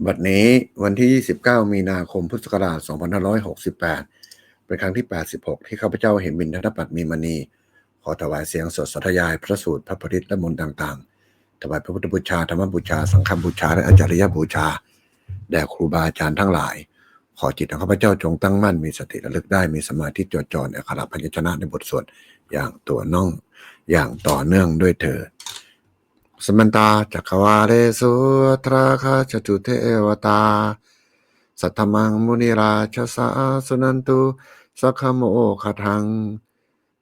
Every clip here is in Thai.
บัดนี้วันที่29มีนาคมพุทธศักราช2568เป็นครั้งที่86ที่ข้าพเจ้าเห็นบิณฑบาตมีมณีขอถวายเสียงสดสาธยายพระสูตรพระปริตรและมนต์ต่างๆถวายพระพุทธบูชาธรรมบูชาสังฆบูชาและอาจาริยบูชาแด่ครูบาอาจารย์ทั้งหลายขอจิตของข้าพเจ้าจงตั้งมั่นมีสติระลึกได้มีสมาธิจดจ่อในอักขระพยัญชนะในบทสวดอย่างตัวน่องอย่างต่อเนื่องด้วยเถิดสมันตาจักรวาเลสุตราคาจตุเทวตาสัทธมังมุนิราชสาสุนันตุสักขโมคทัง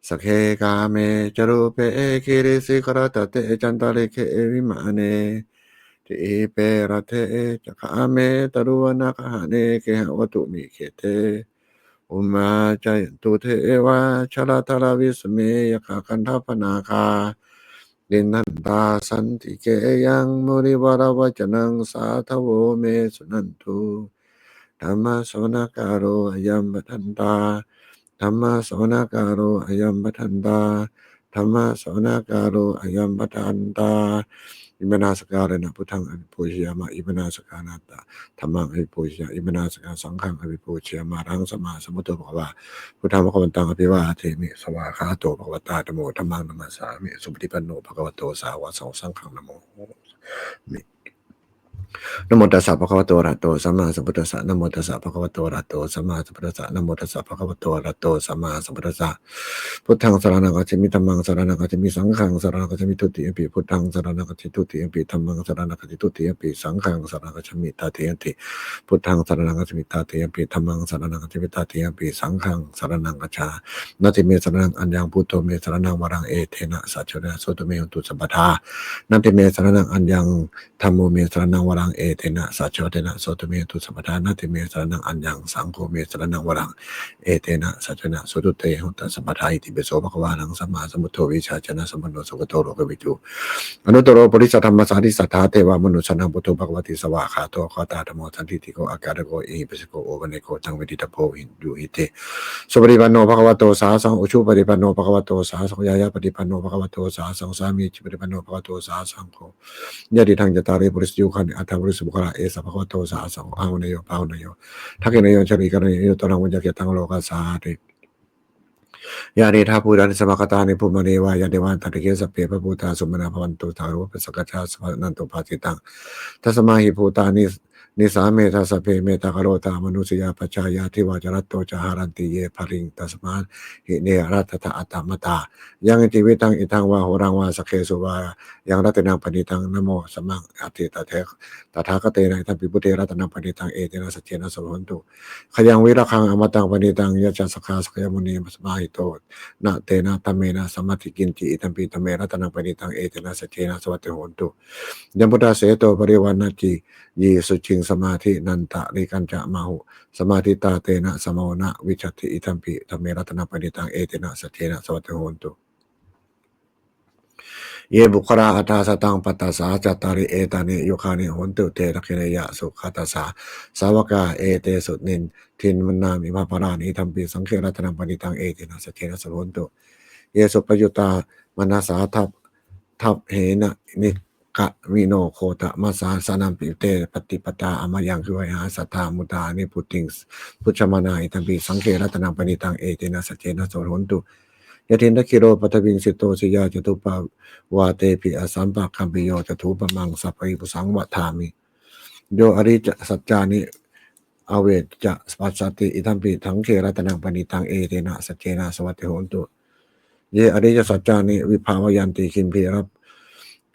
สเคกาเมจรูปเปคิริสิกรตเตจันตริเควิมาเนทิเปรเทจักขาเมตรุวนาคหเนเคหวตุมิเคเตอุมาจยันตุเทวาชลาทลาวิสเมยคาคันทัพนาคาดินันตาสันติเกยังมุนิวรวจนังสาทโวเมสุนันตุธรรมสวนากาโรอยัมปทันตาธรรมสวนากาโรอยัมปทันตาธรรมสวนากาโรอยัมปทันตาอิมนาสการะนะพุทธังอภิปูชยามะอิมนาสการะนะธรรมังอภิปูชยาอิมนาสการสังฆังอภิปูชยามะรังสมมาสมุทโธภควาพุทธังภควันตังอภิวาเทมิสวากขาโตภควตาธัมโมธัมมังนัมสสามิสุปฏิปันโนภควโตสาวกสังฆังนะโมมินะโมตัสสะภะคะวะโตอะระหะโตสัมมาสัมพุทธัสสะนะโมตัสสะภะคะวะโตอะระหะโตสัมมาสัมพุทธัสสะนะโมตัสสะภะคะวะโตอะระหะโตสัมมาสัมพุทธัสสะพุทธังสรณังคัจฉามิธัมมังสรณังคัจฉามิสังฆังสรณังคัจฉามิทุติยมปิพุทธังสรณังคัจฉามิทุติยมปิธัมมังสรณังคัจฉามิทุติยมปิสังฆังสรณังคัจฉามิตติยมปิพุทธังสรณังคัจฉามิตติยมปิธัมมังสรณังคัจฉามิตติยมปิสังฆังสรณังคัจฉานาติเมสรณังอัญญังพุทโธเมสรณังวรังเอเทนะสัจจะโสตเมหุตุสัพพทานาติเมสรณังอัญญังธัมโมเมสรณังวรังเอเทนะสัจจะโสตเมตุสัพพทานาติเมสรณังอัญญังสังโฆเมสรณังวรังเอเตนะสัจจะโสตุเตหุตสัพพทาอิติปิโสภควานังสัมมาสัมพุทโธวิชาจนะสัมปันโนสุขโตโลกวิจูอนุตตรโปริสัทธัมมสาธิสัทธาเทวามนุสนังพุทโธภควติสวะขาโตขอตาธโมสันติติโกอากาศโกเอหิปัสโกโอปะเนโกตังเวทิตาโพหินดูหิเตสุปฏิปันโนภควโตสาสังอุชุปฏิปันโนภควโตสาสังยายาปฏิปันโนภควโตสาสังสามีจิปฏิปันโนภควโตสาสังโฆญาติทังจตาริปุริสยุคันอัตถบริสุบุคลาเอสภควโตสาสังอาหุเนโยภาหุเนโยทักขิเนโยชริกรเนโยตรังวิญญาเกตังโลกัสสาติยาเดธาภูดานิสมคตานิภูมิเนวายาเดวันตัติเกสเปพระภูตาสุมนาภวันตุทารุปสกัจจาสวนันตุภาสิตังทัสมาหิภูตานิสาเมทัสเพเมตากโรตามนุสยาปชายาทิวาจรัตโตจาหารันติเยภริงตัสมาหิเนรัตถะอัตตมตายังจิวิตังอิทังวาโหรังวาสเคสุวายังรัตนังปณิตังนโมสมังอติตเทตถาคเตนะทัพพิพุเตรัตนังปณิตังเอเตนะสัจเจนะสวันตุขยังวิรังอมตังปณิตังยะจัสสคาสกยมุนีมัสมาหิโตนะเตนะตัมเมนะสมติกินจิอิตัมปิตัมเมรัตนังปณิตังเอเตนะสัจเจนะสวัตติโหนตุยัมพุทธาเสโตปริวานาจิยีสุจิงสมาธินันตะริกันจะมาหุสมาธิตาเตนะสมโนะวิชัติอิตัมปิธัมเมรัตนังปณิตังเอเตนะสัจเจนะสวัตติโหนตุเยบุคราอัตตาสตังปัตตาสาจัตตาริเอตานิโยคานิโหนตุเตระคิเนยะสุขัตตาสาสาวกาเอเตสุนินทินมนามิมาปารานิธัมปิสังเขรัตนังปณิตังเอเตนะสัจเจนะสโหนตุเยสุปยุตตามนัสสาทัพเหนะนิกะวิโนโคตะมาสาสนัมปิเตปฏิปตาอมายังคือหาสัทธามุตานิพุติงพุชฌมานาอิธัมปิสังเขรัตนังปณิตังเอเตนะสัจเจนะสโหนตุยะทินทคิโรปัทวิงสิโตสิยาจตุปาวาเตปิอสัมปะคัมปิโยจตุปมังสัพพิปุสังวะธามิโยอริจสัจจานิอเวจจะปัสสติอิทัมปิทังเขรัตนังปณิตังเอเตนะสัจเจนะสวัตติโหนตุเยอริจสัจจานิวิภาวยันติคินพีรับ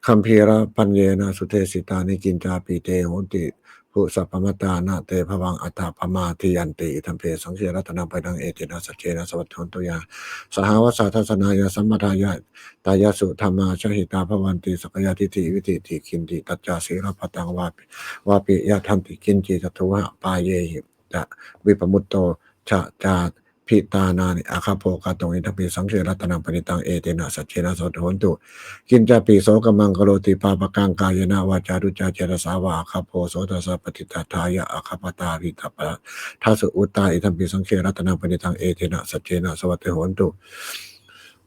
คัมภีระปัญเยนะสุเทสิตานิกินจาปิเตโหนติผู้สัพพมตานะเตภวังอัตถปมาทิยันติธัมเพสังเขรัตนังปณิตังเอเตนะสัจเจนะสวัตติโหนตุยาสหวสาทัสนายสัมมาทายะตายสุธรรมาชหิตาภวันติสกยทิฏฐิวิติติคินติตัจจาสีรพัตังวาปิยะทันติกินจิตตุหะปาเยหิจะวิปมุตโตชะจาพิตานานิอาคาโภกาตงอิทัมปิสังเขรัตนังปณิตังเอเตนะสัจเจนะสวัตติโหนตุกินจาปิโสกมังกโรติปาปกังกายนะวาจารุจาเจรสาวะอาคาโภโสตสะปฏิทัฏฐายะอาคาปตาริทัปะทัสอุตตาอิทัมปิสังเขรัตนังปณิตังเอเตนะสัจเจนะสวัตติโหนตุ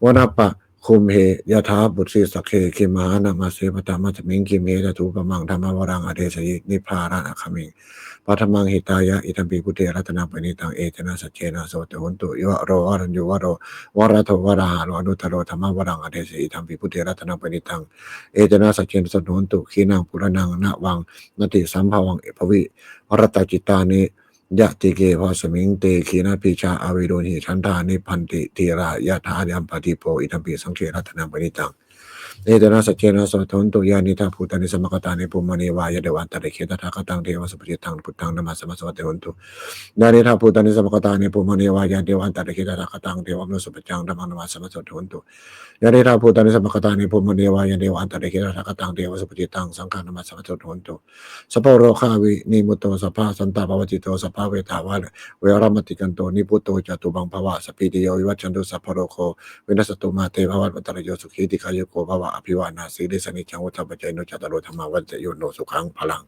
วนาปะโค คุมเหยถาบุตรีสักเคคิมหานามาเสปตามัจมิงกิเมตตูปมังธรรมวรังอเดสยินิพารานะคมิงปัทมังหิตายะอิตัมปิพุเทรัตนาปณิตังเอเจนะสัจเจนะโสตหุนตุยวะโรวรัญยุวะโรวรโทวราหาโลอนุตโรธรรมวรังอเดสอิตัมปิพุเทรัตนาปณิตังเอเจนะสัจเจนะโสตหุนตุขีนังปุรนังนะวังนติสัมภวังเอภวิวรตจิตานิยะติเกภสมิงเตขีนาปิชาอวิโรหิชันทานิพันติทีรายะธายัมปฏิโปอิทัมปิสังเขรัตนังปณิตังเอเดนะสัจเจนะสัทธันตุยานิทาภูตานิสมกตานิปุมณีวายะเดวันตะเรเขตถาคตังเทวสุปจิตังพุทธังนมัสสะมะสวะเตวันตุยานิทาภูตานิสมกตานิปุมณีวายะเดวันตะเรเขตถาคตังเทวมนุสุปจังธัมมังนมัสสะมะสวะเตวันตุยานิทาภูตานิสมกตานิปุมณีวายะเดวันตะเรเขตถาคตังเทวสุปจิตังสังฆังนมัสสะมะสวะเตวันตุสัพพโรคาวินิมุตโตสัพพะสันตาภวจิโตสัพพะเวทาวะเวรมติกันโตนิพุตโตจตุบังภวะสปิติโยวิวัชชันตุสัพพโรโควินัสตุมาเตภวัตวัตรโยสุขีติกายโกภวะอภิวานาสีลิสนิจังวุฒปัจจัยโนจัตตโรธรรมวัจโยโนสุขังพลัง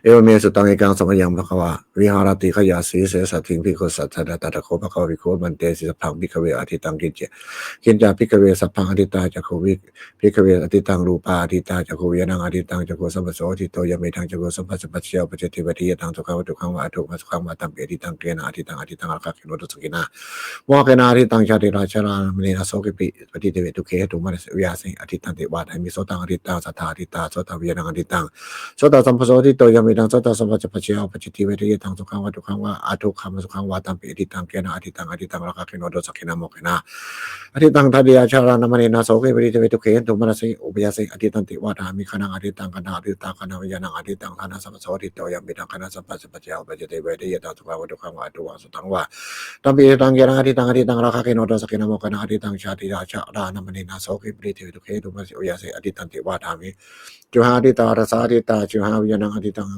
เอวเมสุตังเอกังสมัยยังภควาวิหารติขยาสีเสสัตถิงพิโคสัตถะตัตโคภควาวิโคมันเตสิสัพพังพิกเวอธิตังกินเจกินจาพิกเวสัพพังอธิตาจักโควิพิกเวอธิตังรูปาอธิตาจักโควินังอธิตังจักโคสัมปโสทิโตยเมทังจักโคสัมปัสปัจเชยปเจติวัติยตังสุขังวัตุขังวะทุกขสุขังวะตัมเปติตังเกนะอธิตังอาคาคิโนตุสกินาวะเกนาอธิตังชาติราชรามณีนาโสกิปิปฏิเทวตุเขตุมะวิยาสิอธิตังเทวาทมิโสตังอธิตังสัทธาอธิตาโสตวิยนังอธิตังโสตสัมปโสทิโตยเมทังโสตสัมปัจปัจเจยปจิติเวทิยตังสุขังวัตุขังวะอาทุขังสุขังวะตัมปิอธิตังเกนะอธิตังราคาคิโนตุสกินาโมเกนะอธิตังทัดยาชารานามณีนาโสกิปฏิเทวตุเขตุมะสิอุปยาสิอธิตังติวาทามิขนังอธิตังคณะอธิตังคณะวิยนังอธิตังคณะสัมปโสทิโตยเมทังคณะสัมปัจปัจเจยปจิติเวทิยตังสุขังวัตุขังวะอาทุขังสุขังวะตัมปิตังเกนะอธิตังราคาคิโนตุสกินาโมเกนะอธิตังชาติราชารานามณีนาโสกิปฏิเทวตุเขตุมะสิอุปยาสิอธิตังติวาทามิจุหาอธิตารสาอธิตาจุหาวิยนังอธิตัง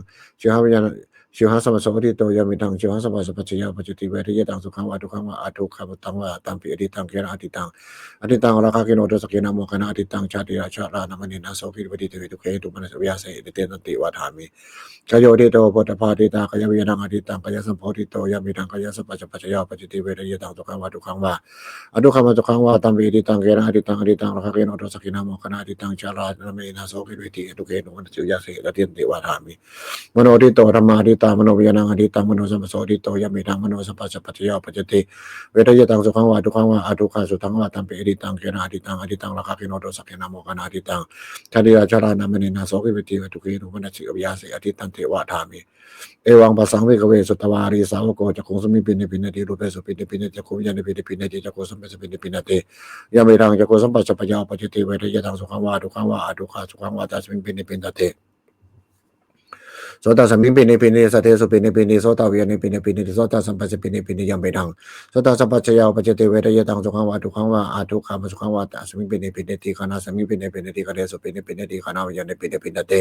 จุหาวิยนังชิวหาสัมปโสทิโตยามิตังชิวหาสัมปัสปัจจยปจิติเวทิยตังสุขังวะทุขังวะอาทุขังตังวะตัมปิอธิตังเกนะอธิตังราคาคิโนตุสกินะโมคณะอธิตังชาติราชารานามณีนาโสกิปฏิเทวตุเขตุมะสวิยาเสอิเตนันติวาทามิชโยติโตปุตตภาติตากายวิยนังอธิตังกายสัมโพธิโตยามิตังกายสัมปัสปัจจยปจิติเวทิยตังสุขังวะทุขังวะอาทุขังวะสุขังวะตัมปิอธิตังเกนะอธิตังราคาคิโนตุสกินะโมคณะอธิตังชารานาามณีนาโสกิปฏิเทวตุเขตุมะสวิยาเสอิเตนันติวาทามิมโนทิโตธรรมาทิตามโนวิญญาณอธิตังมโนสัมปโสทิโตยะเมตังมโนสัพพะสัพพะยาปัจจติเวทยตังสุขังวะทุขังวะอาทุขังสุขังวะตัมปิอธิตังเกนะอธิตังราคาคิโนโตสักเกนะโมคณะอธิตังชาติราชารานามณีนาโสกิปฏิเวทุเกตุมนัสสิอวิยาสิอธิตันเทวะธามิเอวังปัสสังวิกเวสุตวารีสาวโกจักขุสมิปินิปินติรูปสุปินิปินติจักขุญาณิปินิปินติจักขุสัมปสปินิปินติยะเมตังจักขุสัมปัสสัพพะยาปัจจติเวทยตังสุขังวะทุขังวะอาทุขังสุขังวะตัสมิงปินิปินติโสตสัมมิปินิปินิสัตเทสุปินิปินิโสตวิยานิปินิปินิโสตสัมปัสสปินิปินิยัมเบทังโสตสัมปัจจยาปัจจติเวทยตังสุขังวะทุขังวะอาทุขังสุขังวะตัสมิปินิปินิติขณะสัมมิปินิปินิติขณะสุปินิปินิติขณะวิยานิปินิปินิติ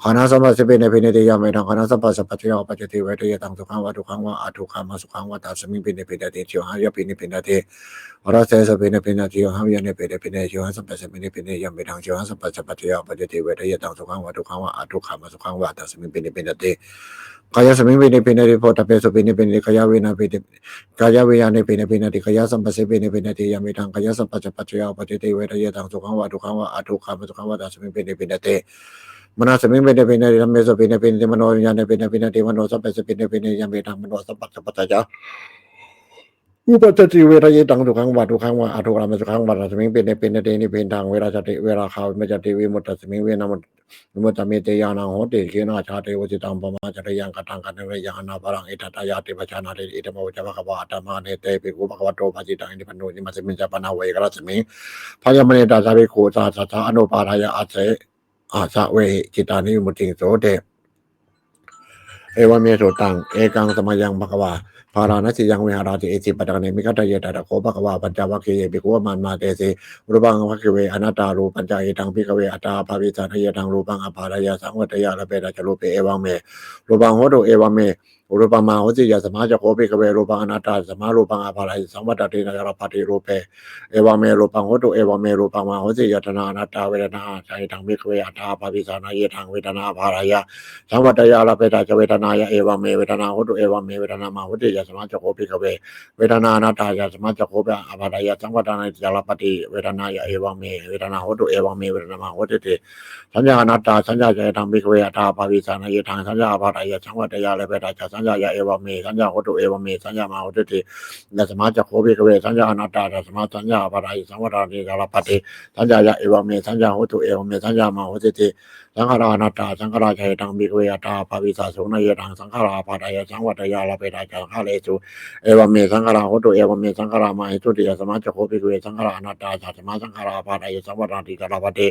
ขณะสัมปัสสปินิปินิติยัมเบทังขณะสัมปัสสปัจจยาปัจจติเวทยตังสุขังวะทุขังวะอาทุขังสุขังวะตัสมิปินิปินิติชิวหายปินิปินิติรัสเสสปินิปินิติหาวิยานิปินิปินิชิวหาสัมปัสสปินิปินิยัมเบทังชิวหาสัมปัสสปัจจยาปัจจติเวทยตังสุขังวะทุขังวะอาทุขังสุขังวะตัสมิปินิปินิติกายสมิงปินิปินิโพธเปสุปินิปินิกายวินาปินิกายวิญญาณิปินิปินิกายสัมปัสสิปินิปินิยามิทังกายสัมปัจจปัจจยาปฏิเทเวทยตังสุขังวะทุขังวะอาทุขังสุขังวะตัสมิงปินิปินิมนาสมิงปินิปินิธรรมเมสุปินิปินิมโนวิญญาณิปินิปินิมโนสัพเพสปินิปินิยามิทังมโนสัพพะปัจจยาอุปจติเวทยตังทุขังวะทุขังวะอาทุขังสุขังวะตัสมิงปินิปินินิปินทางเวราจติเวราคาวิมจติวิมุตตสมิงเวนะมุตตเมเตยานังโหติเกนะชาเทวจิตังปมาจริยังกตังกันเรยังอนาปรังอิทัตยาติปชานาเรอิตมวจภควะอัตมาเนเตปิกุภควะโตปจิตังอิติปโนนิมัสมิงจปนาเวกรัสมิงพยมเนตาสาริโคสาสัทธาอนุปารายะอาเสอาสะเวจิตานิมุติโสเตเอวเมโสตังเอกังสมัยังภควาภาราณสิยังวิหาราติเอสิปัตตะเนมิกัตตะเยตะโคภควาปัญจวัคคีย์ภิกขุมันมาเตสิรูปังวัคคีเวอนัตตารูปัญจเอตังภิกขเวอัตตาภาวิสัทเยตังรูปังอภารายะสังวัตยะระเปตะจรูปเอวังเมรูปังโหตุเอวังเม รูปังมาหุติยะสมาจักโคภิกขเวรูปังอนัตตาสมารูปังอาภารัยสัมวัตตินะยรปฏิรูปเปเอวเมรูปังโหตุเอวเมรูปังมาหุติยะธนาอนัตตาเวทนาใจทังภิกขเวอัตถาภาวิสานาเยทังเวทนาภารายะสัมวัตยาลเปตาจเวทนายะเอวเมเวทนาโหตุเอวเมเวทนามาหุติยะสมาจักโคภิกขเวเวทนาอนัตตายะสมาจักโคปะอาภารายะสัมวัตนายรปฏิเวทนายะเอวเมเวทนาโหตุเอวเมเวทนามาหุติติสัญญาอนัตตาสัญญาใจทังภิกขเวอัตถาภาวิสานาเยทังสัญญาภารายะสัมวัตยาลเปตาจสัญญายะเอวเมสัญญาโหตุเอวเมสัญญามาหุติติยะสมาจักโคภิกขเวสัญญาอนัตตาสมาสัญญาภารายะสัมวัตนายรปฏิสัญญายะเอวเมสัญญาโหตุเอวเมสัญญามาหุติติสังขารานัตตาสังขาราใจทังภิกขเวอัตถาภาวิสาสุนายทังสังขาราภารายะสังวัตยาลเปตาจสังฆาเลสุเอวเมสังขาราโหตุเอวเมสังขารามาหิตุติยะสมาจักโคภิกขเวสังขารานัตตาสัมมาสังขาราภารายะสังวัตติกรปฏิ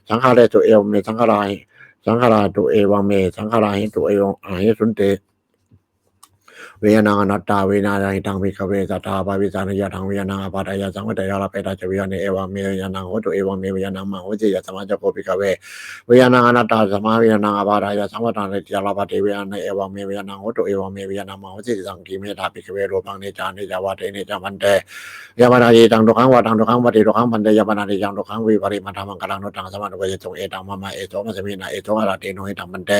สังฆาเลสุเอวเมสังขาราตุเอวเมสังขาราหิตุเอวอาหิสุนเตเวยนาอนัตตาเวนาหิตังภิกขเวสัทธาภาวิสานายทังเวนาภารายะสังวัตยาลเปตาจเวนะเอวเมเวนาโหตุเอวเมเวนามาโหติยะสมาจักโคภิกขเวเวยนาอนัตตาสมาเวนาภารายะสังวัตนายาลปฏิเวนะเอวเมเวนาโหตุเอวเมเวนามาโหติสังกิเมธาภิกขเวโรปังเนจานิจาวะเตเนจามันเตยามนายีตังทุกขังวะตังทุกขังปฏิทุกขังมันเตยามนายีตังทุกขังวิปริมาธรรมังกลังโนตังสมานุปยจงเอตังมะมะเอโตมัสมินะเอโตอะระเตโนหิตังมันเต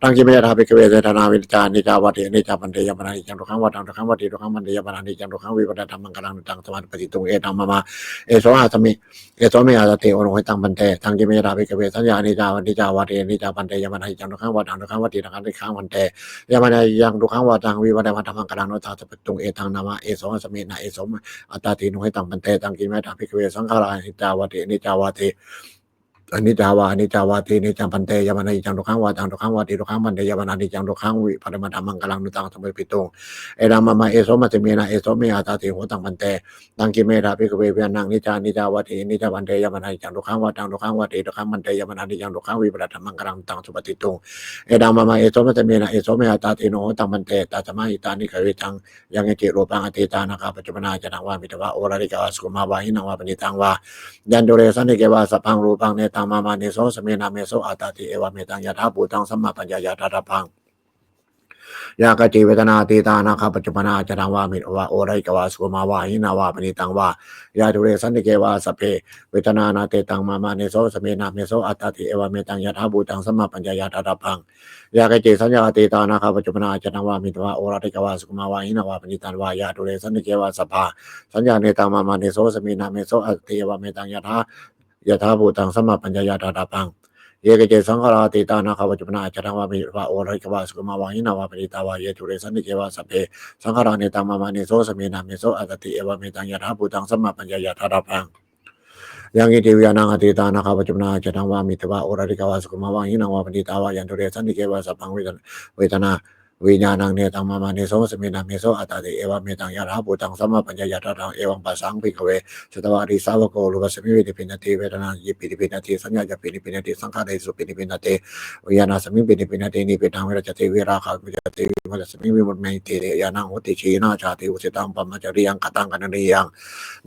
ตังกิเมธาภิกขเวเสธนาวิจานิจาวะเตเนจามันเตยามนายีตังทุกขังวะตังทุกขังปฏิทุกขังมันเตยามนายีตังทุกขังวิปริมาธรรมังกลังโนตังสมานุปยจงเอตังมะมะเอโตอะสมิเอโตเมอะระเตโอโนหิตังมันเตตังกิเมธาภิกขเวสัญญานิจาวะเตเนจามันเตยามนายีตังทุกขังวะตังทุกขังปฏิทุกขังทุกขังมันเตยามนายีตังทุกขังวะตังวิปริมาธรรมังกลังโนตังสมานุปยจงเอตังนะมะเอโตอะสมินะเอโตอัตตาติโนหิตังมันเตตังกิเมธาภิกขเวสังขารานิจาวะเตนิจาวะเตอนิจาวานิจาวาตินิจังปันเตยามนานิจังทุกขังวาจังทุกขังวาติทุกขังปันเตยามนานิจังทุกขังวิปริมาธรรมังกลังนุตังสมัยปิตุงเอรามะมะเอโสมัจเมนะเอโสเมอาตาติโหตังปันเตตังกิเมธาภิกขเวเวนังนิจานิจาวาตินิจาปันเตยามนานิจังทุกขังวาจังทุกขังวาติทุกขังปันเตยามนานิจังทุกขังวิปริมาธรรมังกลังนุตังสุปฏิตุงเอรามะมะเอโสมัจเมนะเอโสเมอาตาติโหตังปันเตตัสมาหิตานิขเวตังยังเกจิโรปังอติตานะคาปัจจุบันจะนังวามิตวะโอราริกาวาสุมาวาหินังวาปณิตังวายันโดเรสันนิเกวาสัพพังรูปังเนตังมามานิโสสเมนะเมโสอาตาติเอวเมตังยะถาภูตังสัมมาปัญญายะถาพังยากจิเวทนาตีตานาคาปัจจุบันจะทังวามิวะโอไรกวาสุมาวาหินาวาปณิตังวายาตุเรสันนิเกวาสเพเวทนานาเตตังมามานิโสสเมนะเมโสอาตาติเอวเมตังยะถาภูตังสัมมาปัญญายะถาพังยากจิสัญญาตีตานาคาปัจจุบันจะทังวามิวะโอไรกวาสุมาวาหินาวาปณิตังวายาตุเรสันนิเกวาสภาสัญญาเนตังมามานิโสสเมนะเมโสอาติเอวเมตังยะถาภูตังสัมมาปัญญายะถาพังเยกเจสังขาราติตานาคาปัจจุบันจะทังวามิวะโอไรกวาสุมาวาหินาวาปณิตาวาเยตุเรสันนิเกวาสเพสังขาราเนตังมามานิโสสเมนะเมโสอาตติเอวเมตังยะถาภูตังสัมมาปัญญายะถาพังยังกิติวิญญาณติตานาคาปัจจุบันจะทังวามิตวะโอไรกวาสุมาวาหินาวาปณิตาวายันตุเรสันนิเกวาสพังเวทนาวิญญาณังเนตังมามานิโสสเมนะเมโสอาตติเอวเมตังยะถาภูตังสัมมาปัญญายะถาเอวังปัสสังภิกขเวสัตวาริสาวโกรูปสมิวิติปินติเวทนายิปิติปินติสัญญาจะปิติปินติสังขารสุปิติปินติวิญญาณสมิปิติปินตินิปิตังเวรจติวิราคะวิจติวิมัสสมิวิมุตเมติยานังโหติชีนาชาติอุสิตังปัมมจริยังกตังกันนิยัง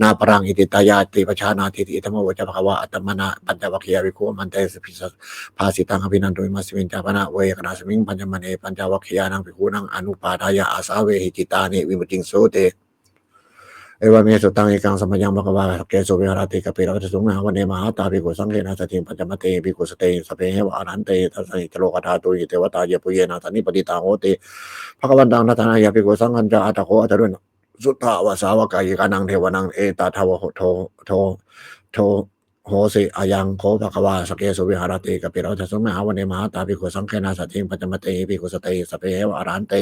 นาปรังอิติตายาติปชานาติอิธรรมวจภควะอัตมนะปัญจวัคคียวิโคมันเตสภิสภาสิตังอภินันตุมัสมินจาปนะเวกนาสมิงปัญจมณีปัญจวัคคียานังภิกขุนังอนุปาทายาอาสาเวหิจิตานิวิมุตติงโสเตเอวเมสุตังเอกังสมัยยังภควาเกสุวิหารติกปิโรตสุงนาวันเนมหาตาภิกขุสังเฆนะสติปัญจมเตภิกขุสเตสเปเหวะอรันเตทัสสิจโลกธาตุยิเทวตาเยปุเยนะสันนิปติตาโหติภควันตังนัตนายาภิกขุสังฆัญจอัตโขอัตรุนสุตตาวสาวกายกานังเทวนังเอตทาวโทโหสิอายังโคภควาสเกสุวิหารติกปิโรตสุงนาวันเนมหาตาภิกขุสังเฆนะสติปัญจมเตภิกขุสเตสเปเหวะอรันเต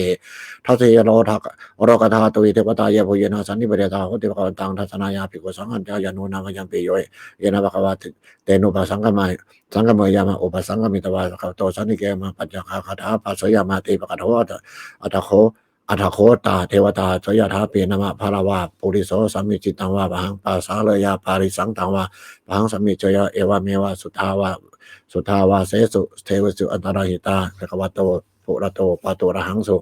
ทัสสิโลทักโรกธาตุยิเทวตาเยปุเยนะสันนิปติตาโหติภควันตังทัสนายาภิกขุสังฆัญจายานุนามยังปิโยเยนะภควาเตนุปสังฆมัยสังฆเมยามาอุปสังฆมิตวาสโตสันนิเกมาปัญจคาคาถาปัสสยามาติปะกะโทอัตโคตาเทวตาสยถาเปียนามะภารวาปุริโสสัมมิจิตังวาปังปัสสาเลยาปาริสังตังวาปังสัมมิจยะเอวเมวะสุทาวาเสสุเทวสุอันตรหิตาภควโตปุระโตปะโตระหังสุ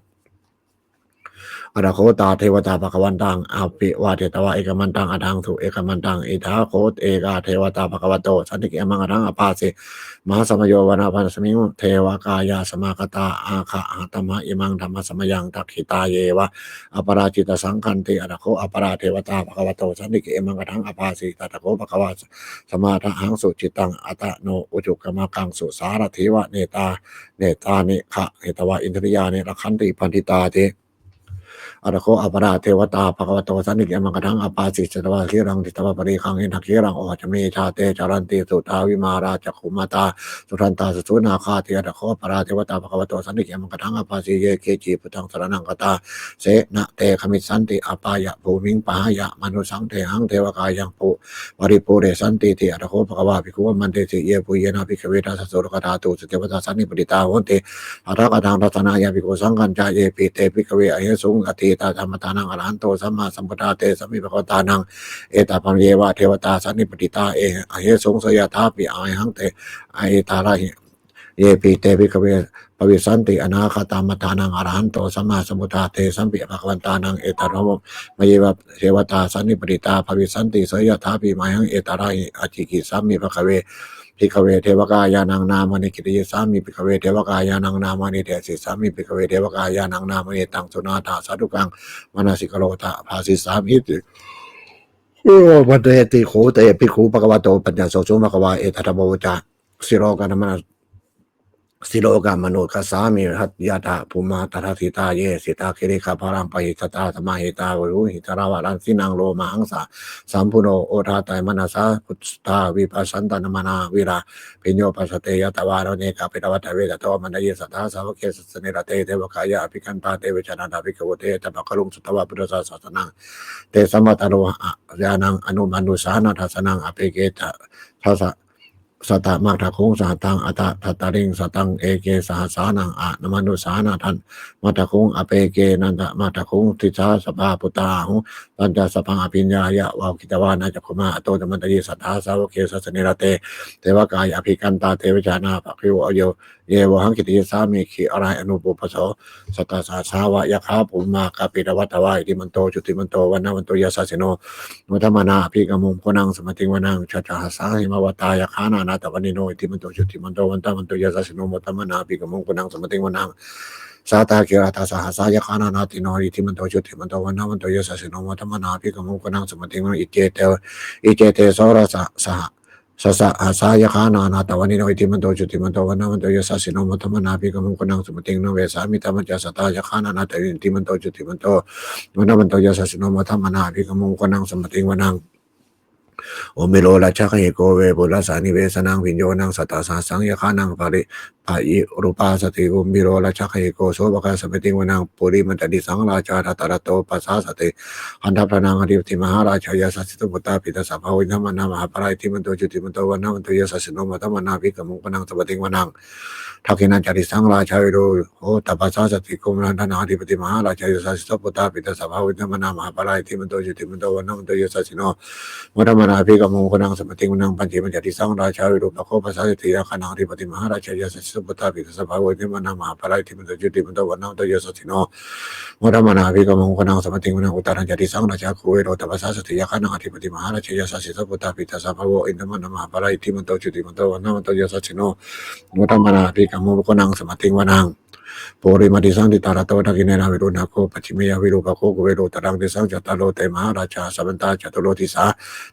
อนาโคตาเทวตาภควันตังอภิวาเทตวะเอกมันตังอทังสุเอกมันตังอิทาโคตเอกาเทวตาภควโตสันติเกมังอทังอภาสิมหาสมโยวนาพันสมิงเทวกายาสมาคตาอาคะหัตมะอิมังธรรมสมยังทักขิตาเยวะอปราจิตสังคันติอนาโคอปราเทวตาภควโตสันติเกมังอทังอภาสิตตะโคภควาสมาทหังสุจิตังอัตโนอุจุกมังกังสุสารถิวะเนตานิขะเหตวะอินทริยาเนรคันติพันธิตาเตอรโคอปราเทวตาภควโตสันนิเกมังกทังอปาสิสตวะคิรังติตวะปริคังอินทคิรังโอจเมชาเตจารันติสุทาวิมาราจักขุมาตาสุทันตาสุนาคาเทอรโคปราเทวตาภควโตสันนิเกมังกทังอปาสิเยเกจิปุตังสรนังกตาเสนะเตขมิสันติอปายะภูมิงปายะมนุสังเทหังเทวกายังปุปริปุเรสันติเทอรโคภควาภิกขุมันเตสิเยปุเยนะภิกขเวทัสสุรกตาตุสเทวตาสันนิปติตาโหติอรกตังรัตนายาภิกขุสังฆัญจเยปิเตภิกขเวอเหสุงอติตาธรรมตานังอรหันโตสัมมาสัมพุทธาเตสัมมิภควตานังเอตาปัญเยวะเทวตาสันนิปติตาเออเหสุงสยถาปิอาหังเตอเอตาระหิเยปิเตภิกขเวปวิสันติอนาคตามตานังอรหันโตสัมมาสัมพุทธาเตสัมปิภควตานังเอตาระมมเยวะเทวตาสันนิปติตาปวิสันติสยถาปิมาหังเอตาระหิอจิกิสัมมิภควภิกขเวเทวกายานังนามณิกิริยสามิภิกขเวเทวกายานังนามณิเดสิสามิภิกขเวเทวกายานังนามณิตังสุนาถาสาธุกังมนสิกโรตะภาสิสามิติวันเตติโขเตภิกขุภควโตปัญญาโสสุภควาเอตถะโมจาสิโรกานมนะสิโลกามโนคัสสามิหัตยาตาภูมาตถาสิตาเยสิตาคิริคาพารังปหิตตาสมาหิตาวรุหิตราวารันสินังโลมาหังสาสัมพุโนโอทาตายมนาสาพุทธาวิปัสสันตนมนาวิราปิญโยปัสสเตยตวารเนกาปิตวัตเวตโตมันเยสัทธาสาวกเกสสเนรเตเทวกายะอภิกันตาเตวิจานาภิกขวเตตปะกลุงสุตวะพุทธศาสนังเตสัมมาตโรญาณังอนุมนุสานาทัสนังอภิเกตทัสสตมาทาคงสาตังอัตตตาริงสตังเอเกสหสานังอะนมนุสานาทันมาทาคงอเปเกนันตมาทาคงทิชาสภาปุตตาหุปัญจสพังอภิญญายะวาคิตวานาจักขุมาอโตตมันตยิสัทธาสาวกเกสสเนรเตเทวกายอภิกันตาเทวจานาภคิวอโยเยวหังกิติยสามีขีอะไรอนุปุปโสสตาสาสาวะยะคาปุมากาปิตวัตวายติมันโตจุติมันโตวันนาวันโตยะสสิโนมุตมนาภิกมุมพนังสมติงวนังชะชาสาหิมวตายะคานานาตวันนิโนติมันโตจุติมันโตวันตาวันโตยะสสิโนมุตมนาภิกมุมพนังสมติงวนังสาตาเกราตาสหสายะคานานาติโนอิติมันโตจุติมันโตวันนาวันโตยะสสิโนมุตมนาภิกมุมพนังสมติงวนังอิเจเตโสรสะสหสสะอาสายะคานานาตวันนิโนอิติมันโตจุติมันโตวันนาวันโตยะสสิโนมุตมนาภิกมุมพนังสมติงวเวสามิตมัจจสตายะคานานาตอิติมันโตจุติมันโตวันนาวันโตยะสสิโนมุตมนาภิกมุมพนังสมติงวนังโอเมโลราชาเยโกเวปุระสานิเวสนังวิญโยนังสัตตาสาสังยคานังปาริปายิรูปาสติอุมิโรราชาเยโกโสภคาสเปติวนังปุริมันตดิสังราชาทัตระโตปัสสาสติอันทัพพระนางอธิปติมหาราชายาสัสสิตปุตตาปิตาสัพพวินัมนามหาปรายติมันโตจุติมันโตวันนามันโตยสัสสิโนมัตมนาภิกมุงปนังสเปติวนังทักขินันจาริสังราชาวิโรโหตัปปัสสาสติกุมรันทนาอธิปติมหาราชายาสัสสิตปุตตาปิตาสัพพวินัมนามหาปรายติมันโตจุติมันโตวันนามันโตยสัสสิโนมัตมนาภิกมุงปนังสมติงนังปัญจิมัญจติสังราชาวิรูปโคภาษาติยาคณาธิปติมหาราชายาสัสสิปุตตาปิตาสัพพะเวทิมนามหาปรายทิมันจุติมันโตวันนามันโตยสัสสิโนมัตมนาภิกมุงปนังสมติงนังอุตรัญจติสังราชาคุเวโรตภาษาติยาคณาธิปติมหาราชายาสัสสิปุตตาปิตาสัพพะเวอินทมนามหาปรายทิมันโตจุติมันโตวันนามันโตยสัสสิโนมัตมนาภิกมุงปนังสมติงวนังปุริมาติสังติตาระโตทักิเนนาวิรุณาโคปัจฉิมยาวิรูปโคกุเวโรตรังติสังจัตตาโลเตมหาราชาสัมตาจตุโลติสา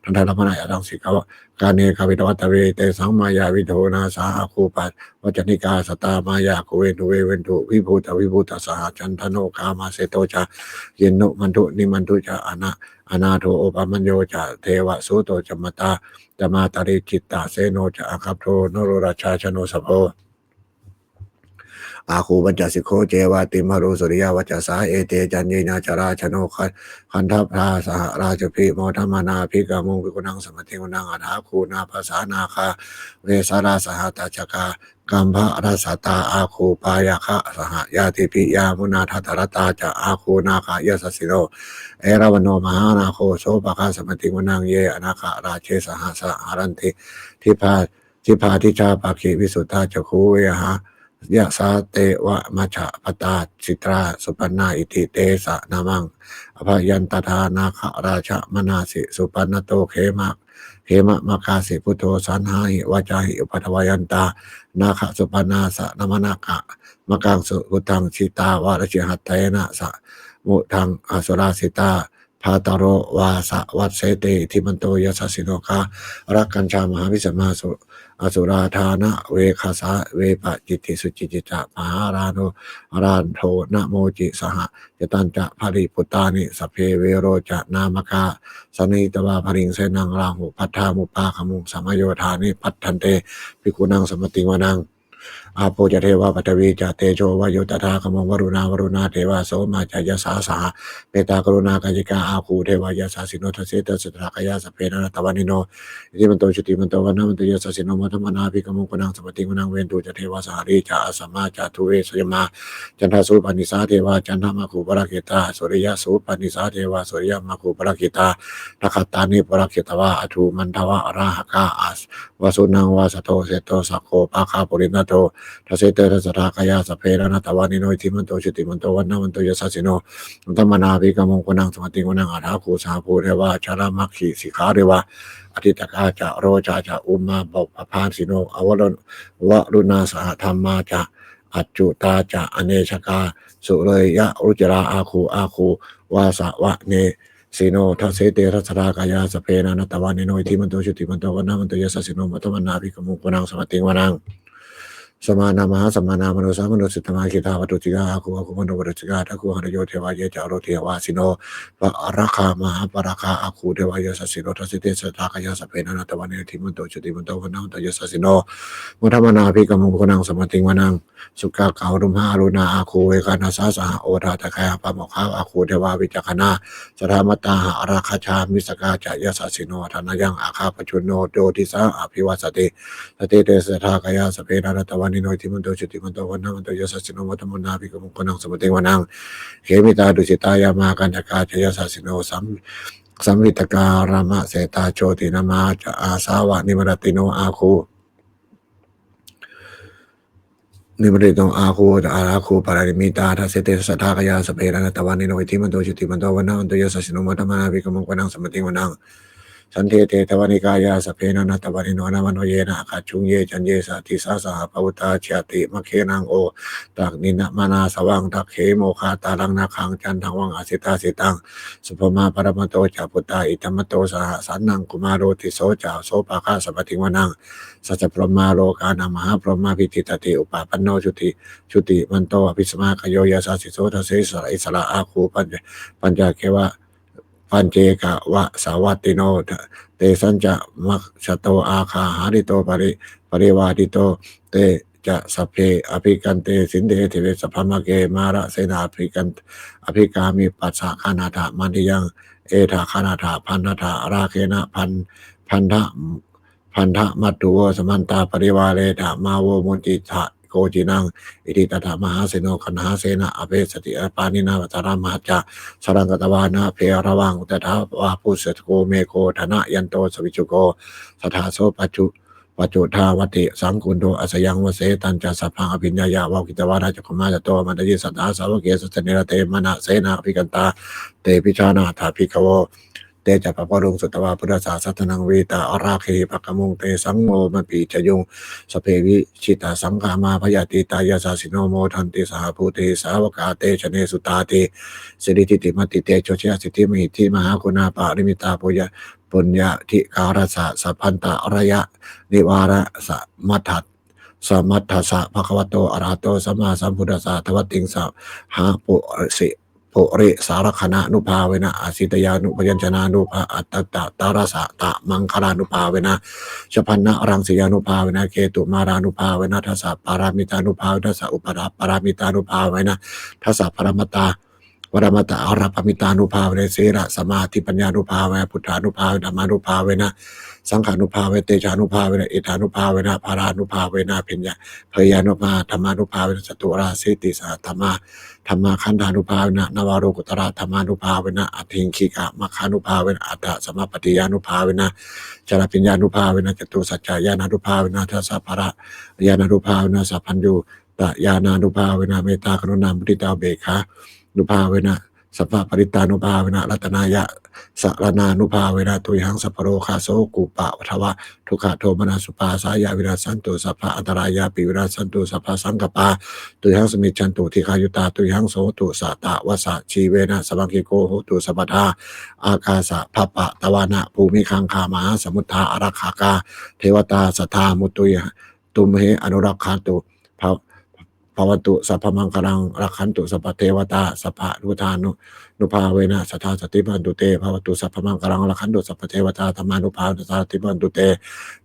ทันทารมนายรังสิกาวกาเนคาวิตวัตเวเตสังมายาวิโทนาสาคูปัตวัจนิกาสตามายาคุเวนุเวเวนตุวิภูตสหจันทโนคามาเสโตจาเยนโนมันตุนิมันตุจาอนาโทโอปมัญโยจาเทวสุโตจมตาจมาตาริจิตตาเสโนจาอาคัพโทโนโรราชาชโนสโพอาคูปัญจสิโคเจวาติมรุสุริยาวัจสาเอเตจันเยนาจาราชโนคันทัพพาสหราชพิโมธรรมนาภิกามุงภิกุนังสมติกุนังอัฏฐาคูนาภาษานาคาเวสาราสหตาจกากัมภะรัสตาอาคูปายาคะสหยาติปิยามุนาทัตรตาจะอาคูนาคายสสิโนเอราวันโนมหานาโคโสภคาสมติกุนังเยอนาคาราเชสหสหารันติทิพาทิชาภาคิวิสุทธาจคูเวหา ยะสาเตวะมัชฌะปตาสิตราสุปันนาอิติเตสะนามังอภยันตถานาคราชมนาสิสุปันนโตเขมะมะคาสิพุทโธสันหาหิวาจาหิอุปัทวายันตานาคสุปันนาสะนมนาคะมะกังสุกุตังชิตาวารชิหัตเตนะสะมุทังอสุราสิตาภาตโรวาสะวัตเสติทิมันโตยสัสสิโนคารักกัญชามหาวิสมาสุอสุราธานะเวคาสาเวปะจิตติสุจิจิตะมหาราโนอรานโทนะโมจิสหะจตัญจะภริปุตตานิสพเพเวโรจะนามกาสนิตวาภริงเสนังราหุพัทธามุปาขมุงสมโยธานิพัทธันเตภิกขุนังสมติวนังอาโปจะเทวะปัตวีจะเตโชวโยตถาคมวรุณาวรุณาเทวะโสมาจายสาสาเมตตากรุณากายิกาอาคูเทวายาสาสิโนทัสเสตสตรากายาสเพนะตวานิโนอิติมันโตชุติมันโตวันนะมันโตยาสาสิโนมัทมนาภิกมุงกุนังสมติวนังเวนตุจะเทวะสหรีจะอสัมมาจะทุเวสยมาจันทสุปนิสาเทวะจันทมาคูปรกิตาสุริยสุปนิสาเทวะสุริยมาคูปรกิตาทัคตานิปรกิตวะอทูมันทวะอราหกาอัสวสุนังวาสโตเสโตสักโคปะคาปุรินโตทัสเสเตทัสรากายาสเพระนัตวานิโนอิทิมันโตชุติมันโตวันนะมันโตยสัสสิโนอัตมนาภิกมุงกุนังสมติวนังอาราคูสาภูเทวะชารามัคคีสิขาเทวะอธิตกาจะโรจาจะอุมาบกพานสิโนอววรุณาสหธรรมาจะอัจจุตาจะอเนชกาสุเรยะรุจราอาคูวาสวะเนสิโนทัสเสเตทัสรากายาสเพนะนัตวานิโนอิทิมันโตชุติมันโตวันนะมันโตยสัสสิโนอัตมนาภิกมุงกุนังสมติวนังสมานามหาสมานามโนสามโนสิตมาคิตาวัตุจิกาอาคูอาคูมโนวัตุจิกาทักคูหนโยเทวายจาโรเทวาสิโนปะราคามหาปราคาอาคูเทวายสัสสิโนทัสสิเตสตากายาสเพนะนัตวานิทิมันโตจุติมันโตวันนะมันโตยสัสสิโนมุทมนาภิกมุงกุนังสมติวนังสุกาขาวรุมหารุณาอาคูเวกานาสาสหโอทาตะคายปะโมคาอาคูเทวาวิจักนาสรามตาหาราคาชามิสกาจายสัสสิโนธนายังอาคาปจุนโนโดติสาอภิวัสติสติเตสตากายาสเพนะนัตวานิโนทิมันโตจุติมันโตวันนะมันโตยสัสสิโนมุทมนาภิกมุงกุนังสมติวนังเขมิตาดุสิตายามากันจกาจายสัสสิโนสัมวิตการามะเสตาโชตินามาจะอาสาวะนิมรติโนอาคูนิมริตโนอาคูอาราคูปาริมิตาทัสเสเตสัทธากายาสเปรนะตวานิโนอิทิมันโตจุติมันโตวันนะมันโตยสัสสิโนมัตตมนาภิกมุงกุนังสมติวนังสันเทเตตวานิกายาสเพนะนัตวานิโนนะมันโนเยนะอาจุงเยจันเยสะติสาสหปวุตตาเชติมะเคนังโอตักนินะมานาสวังตักเขโมคาตาลังนาคังจันทังวังอาสิตาสิตังสุภมาปรมโตจาปุตตาอิตมโตสหสันนังกุมารโรติโสจาโสปะคาสปติวนังสัจพรหมาโลกานามหาพรหมาภิติตติอุปาปันโนชุติมันโตอภิสมาคโยยาสาสิโสทัสเสสระอิสระอาคูปัญจเกวะปัญเจกะวะสาวัตติโนเตสัญจะมัคชโตอาคาหาริโตปริวาติโตเตจะสัพเพอภิกันเตสินเดเทเวสพมะเกมาระเสนาอภิกามิปัสสะคานาถามันติยังเอธาคานาถาพันธถาราเคนะพันธะมัตตุโวสมันตาปริวาเรธามาโวมุนติทะโกจินังอิติตถามหาเสโนคณหาเสนะอเภสติอปานินาวัตรามหาจะสรังกตวานะเพระวังตถาวาปุสสโกเมโกธนะยันโตสวิจุโกสถาโสปัจจุทาวติสังคุนโตอสยังวเสตัญจะสัพพังอภิญญายาวากิตวาราชกุมาจโตมันตยิสัตตาสาวเกสุสเนระเตมนะเสนาภิกันตาเตปิชานาถาภิกขโวเตจะปะปะรุงสุตวาพุทธศาสัตนังวีตาอราคีปะกมุงเตสังโมมปีจยุงสเพวิชิตาสังฆามาพยาติตายาสาสิโนโมทันติสหภูติสาวกาเตชเนสุตาติสิริติมติเตโชเชสิทธิมหิทิมหาคุณาปาริมิตาปุญญาธิการสะสัพพันตะอรยะนิวาระสะมัทธัสสมัทธัสสะภควโตอะระหะโตสัมมาสัมพุทธัสสะทวัตติงสะหาปุริสารคณะนุภาเวนะอาสิตยานุพยัญชนะนุภาอัตตะตารสะตะมังคลานุภาเวนะชพันนะรังสียานุภาเวนะเกตุมารานุภาเวนะทัสสะปารามิตานุภาเวนะทัสสะอุปราปารามิตานุภาเวนะทัสสะปรมัตตาวรมัตตาอารัปมิตานุภาเวนะเสระสมาธิปัญญานุภาเวนะพุทธานุภาเวนะธรรมานุภาเวนะสังขานุภาเวนะเตชานุภาเวนะอิทานุภาเวนะภารานุภาเวนะเพยานุภาธรรมานุภาเวนะจตุราสิติสาธรรมาคันธานุภาเวนะนวารุกุตระธรรมานุภาเวนะอภิงคิกะมัคคานุภาเวนะอัตตสมปฏิยานุภาเวนะจารปิญญานุภาเวนะจตุสัจจายานานุภาเวนะทัสสะภระญาณานุภาเวนะสัพพัญญู ตยานานุภาเวนะเมตตากรุณามุทิตาเบกขานุภาเวนะสัพพะปริตานุภาเวนะรัตนายะสารนานุภาเวนะตุยหังสัพพโรคาโสกุปะวัฏวะทุกขโทมนัสสุปาสายาวิราสันตุสัพพะอันตรายาปิวิราสันตุสัพพะสังกปาตุยหังสมิจฉันตุทิคายุตาตุยหังโสตุสะตะวะสะชีเวนะสวังกิโกโหตุสัพพทาอากาสะภปะตวานะภูมิคังคามหาสมุทธาอารักขากาเทวตาสัทธามุตุยตุมเหอนุรักขาตุภวตุสัพพมังคลังรักขันตุสัพพเทวตาสัพพะนุทานุภาเวนะสัทธาสติบันตุเตภวตุสัพพมังคลังรักขันตุสัพพเทวตาธรรมานุภาสติบันตุเต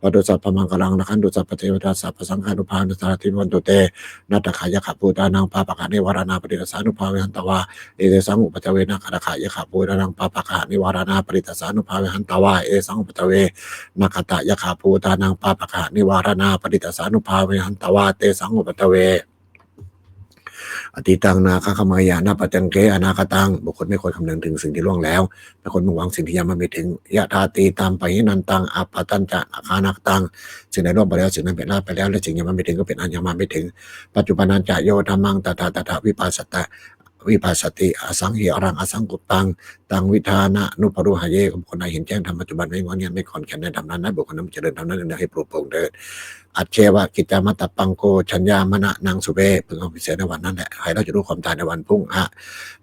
ภวตุสัพพมังคลังรักขันตุสัพพเทวตาสัพพสังฆานุภาสติบันตุเตนัตถขายขะภูตานังปาปะกะนิวารณาปริตสานุภาเวหันตวาเอเตสังอุปจเวนะคตขายขะภูตานังปาปะกะนิวารณาปริตสานุภาเวหันตวาเอสังอุปจเวนะคตยขะภูตานังปาปะกะนิวารณาปริตสานุภาเวหันตวาเตสังอุปจเวอติตังนาคขมายานาปจังเกอนาคตังบุคคลไม่ควรคำนึงถึงสิ่งที่ล่วงแล้วไม่ควรมุ่งหวังสิ่งที่ยังไม่ถึงยะธาตีตามไปนันตังอัปปตัญจะอาคานักตังสิ่งใดล่วงไปแล้วสิ่งนั้นเป็นลาภไปแล้วและสิ่งยังไม่ถึงก็เป็นอันยังมาไม่ถึงปัจจุบันนันจะโยธรรมังตถาวิปัสสตะวิปัสสติอสังหิอรังอสังกุปตังตังวิธานะนุปรุหะเยบุคคลใดเห็นแจ้งธรรมปัจจุบันไม่งอนเงียนไม่คอนแขนในธรรมนั้นบุคคลนั้นเจริญธรรมนั้นให้ปลุกปลงเดินอัจเชวะกิจจามัตตปังโกชัญญามณะนางสุเบพึงเอาพิเศษในวันนั้นแหละใครเราจะรู้ความตายในวันพรุ่ง